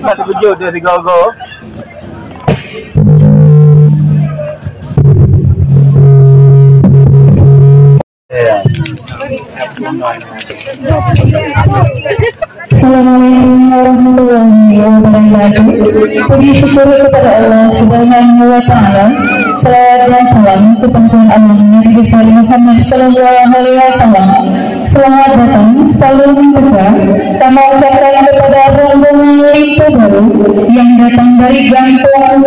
Satu tujuh dari go. Assalamualaikum warahmatullahi wabarakatuh. Puji syukur kepada Allah Subhanahu wa Ta'ala. Salawat dan salam kepada Allah Nabi besar Muhammad Sallallahu Alaihi Wasallam. Selamat datang, salam berkah. Kami ucapkan kepada rombongan Lipo Baru yang datang dari Gampung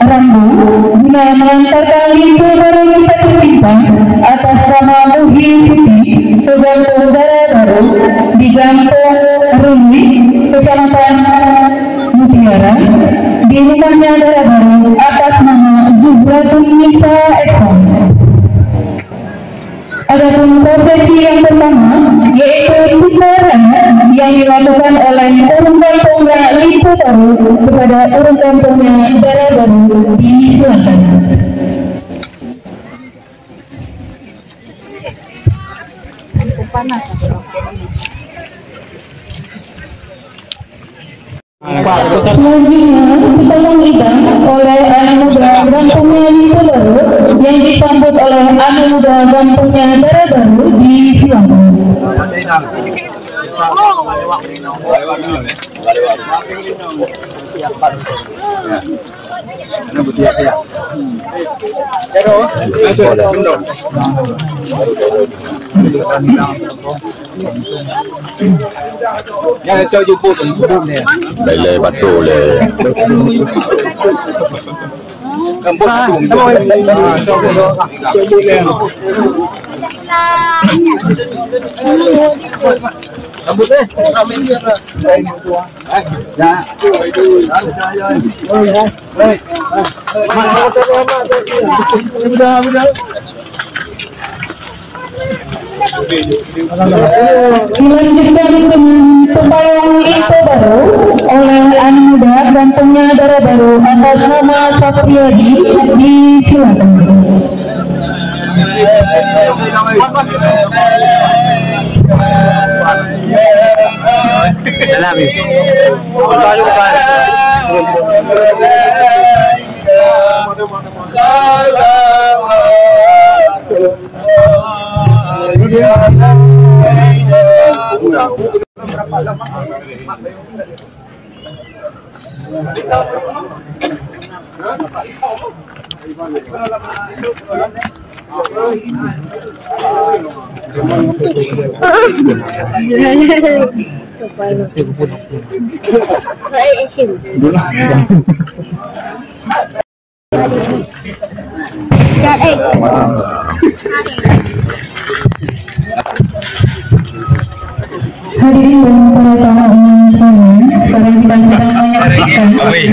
Rambu guna mengantarkan Lipo Baru kita tertimpa atas nama Muhyiddin Putih ke Gampung Baru di Gampung Rumi, Kecamatan Mutiara, di rumahnya Dara Baru atas nama Zuhratun Nisa Ekon. Adapun prosesi yang pertama yaitu putaran yang dilakukan oleh urung kampungnya Lipo Baru kepada urung kampungnya Dara Baru di selatan. Selanjutnya kita mengidam oleh anak muda kampungnya Lipo Baru yang disambut oleh anak muda kampungnya Dara Baru di Silang. Lele batu le. Dilanjutkan dengan pembayang Lipo Baru oleh anak muda kampungnya Dara Baru atas nama Sapriyadi di Silakan. Hadirin dan para tamu sekalian, sekarang kita sedang menyaksikan oleh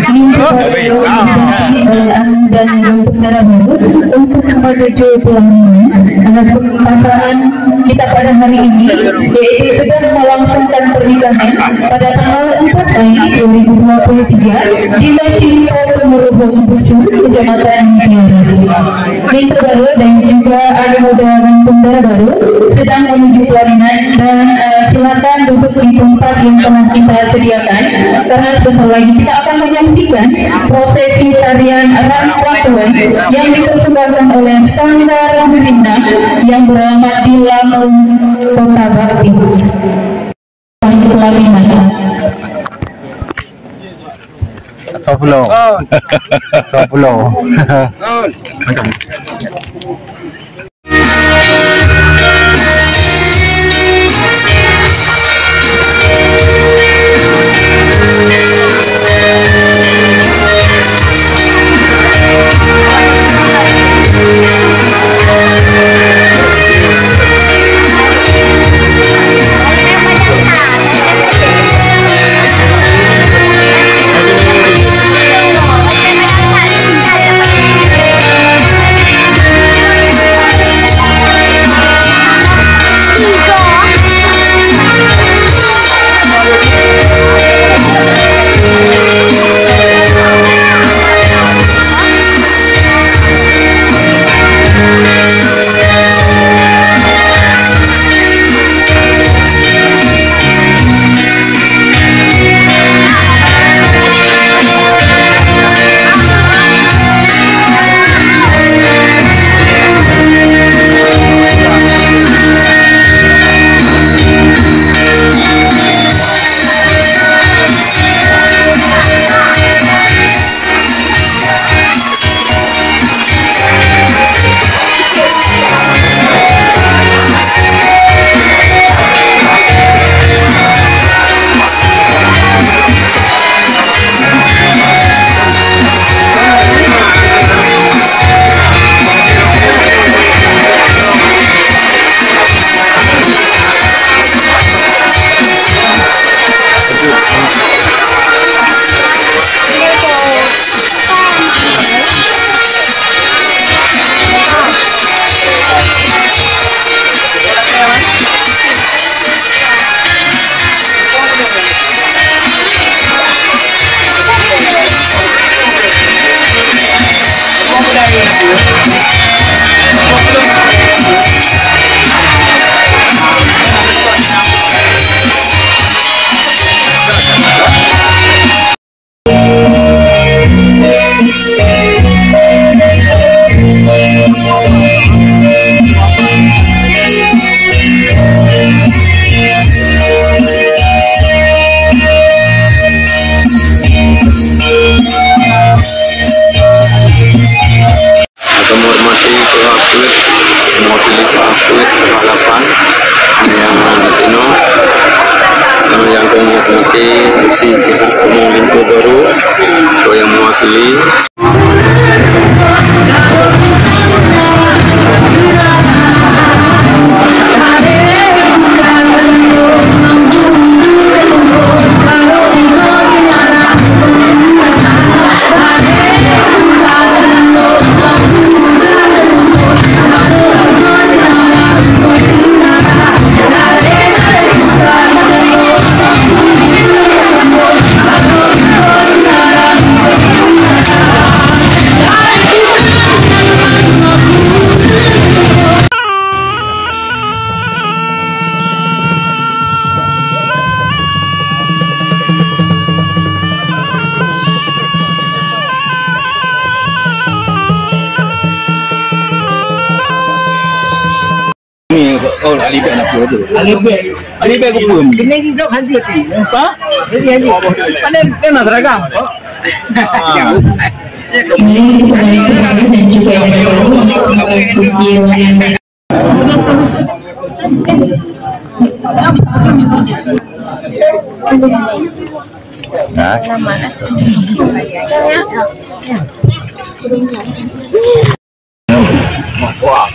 Anu dan Gampung Dara Baru untuk menuju pelaminan. Adapun pasangan kita pada hari ini yaitu sedang melangsungkan pernikahan pada tanggal 4 Mei 2023 di Masjid Pemurubung Busun, Kecamatan Mutiara. Lipo Baru dan juga anak muda Gampung Dara Baru sedang menuju pelaminan dan silakan duduk di tempat yang telah kita sediakan karena sebentar lagi kita akan menyaksikan prosesi tarian Rangkuan Tuan yang dipersembahkan oleh Sanggar Gerindra yang beralamat di Lampung, Kota Bakti. Pelaminan. Sopulo. tulis halapan yang di sini yang mengikuti si umum lingkup baru yang mewakili oh alibek nak pun tu alibek aku pun Kena hidup hancur tu. apa Jadi hancur. Mana kena seragam? Ini kembali dan juga yang mengikuti yang Nah. Wah.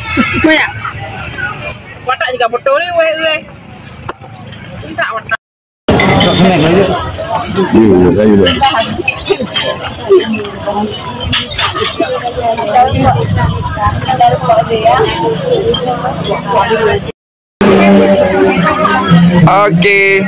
Watak juga betul ni, weh. Tak watak. Okey.